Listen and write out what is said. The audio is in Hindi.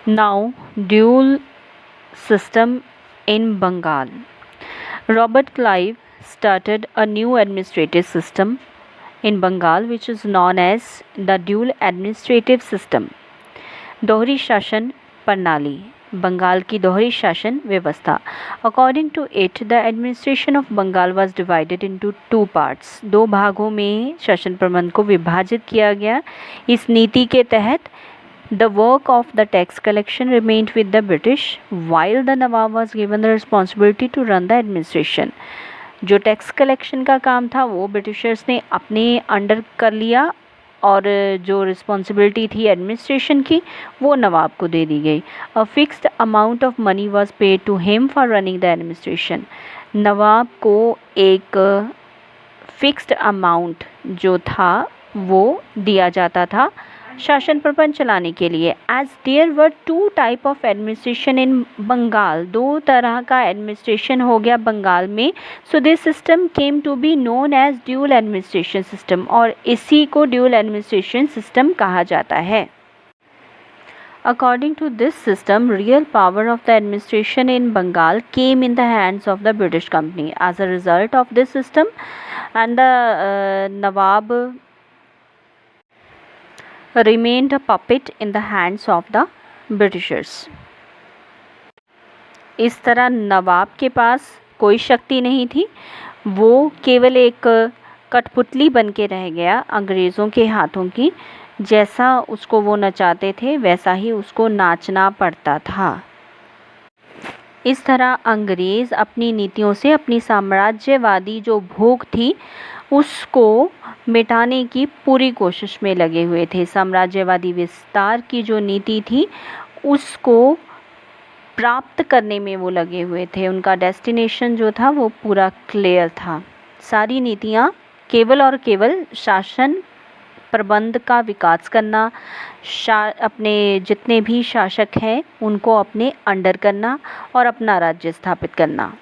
Now, dual system in Bengal. Robert Clive started a new administrative system in Bengal which is known as the dual administrative system. दोहरी शासन प्रणाली, बंगाल की दोहरी शासन व्यवस्था. According to it, the administration of Bengal was divided into two parts. दो भागों में शासन प्रबंध को विभाजित किया गया. इस नीति के तहत the work of the tax collection remained with the British, while the Nawab was given the responsibility to run the administration. जो टैक्स कलेक्शन का काम था वो ब्रिटिशर्स ने अपने अंडर कर लिया और जो रिस्पॉन्सिबिलिटी थी एडमिनिस्ट्रेशन की वो नवाब को दे दी गई. A fixed amount of money was paid to him for running the administration. नवाब को एक फिक्स्ड अमाउंट जो था वो दिया जाता था शासन प्रबंध चलाने के लिए. As there were two type of administration in Bengal, दो तरह का एडमिनिस्ट्रेशन हो गया बंगाल में. So this system came to be known as dual administration system, और इसी को ड्यूल एडमिनिस्ट्रेशन सिस्टम कहा जाता है. According to this system, real power of the administration in Bengal came in the hands of the British company. As a result of this system, and the Nawab remained a puppet in the hands of the Britishers. इस तरह नवाब के पास कोई शक्ति नहीं थी, वो केवल एक कठपुतली बन के रह गया अंग्रेज़ों के हाथों की. जैसा उसको वो नचाते थे वैसा ही उसको नाचना पड़ता था. इस तरह अंग्रेज़ अपनी नीतियों से अपनी साम्राज्यवादी जो भूख थी उसको मिटाने की पूरी कोशिश में लगे हुए थे. साम्राज्यवादी विस्तार की जो नीति थी उसको प्राप्त करने में वो लगे हुए थे. उनका डेस्टिनेशन जो था वो पूरा क्लियर था. सारी नीतियाँ केवल और केवल शासन प्रबंध का विकास करना, अपने जितने भी शासक हैं उनको अपने अंडर करना और अपना राज्य स्थापित करना.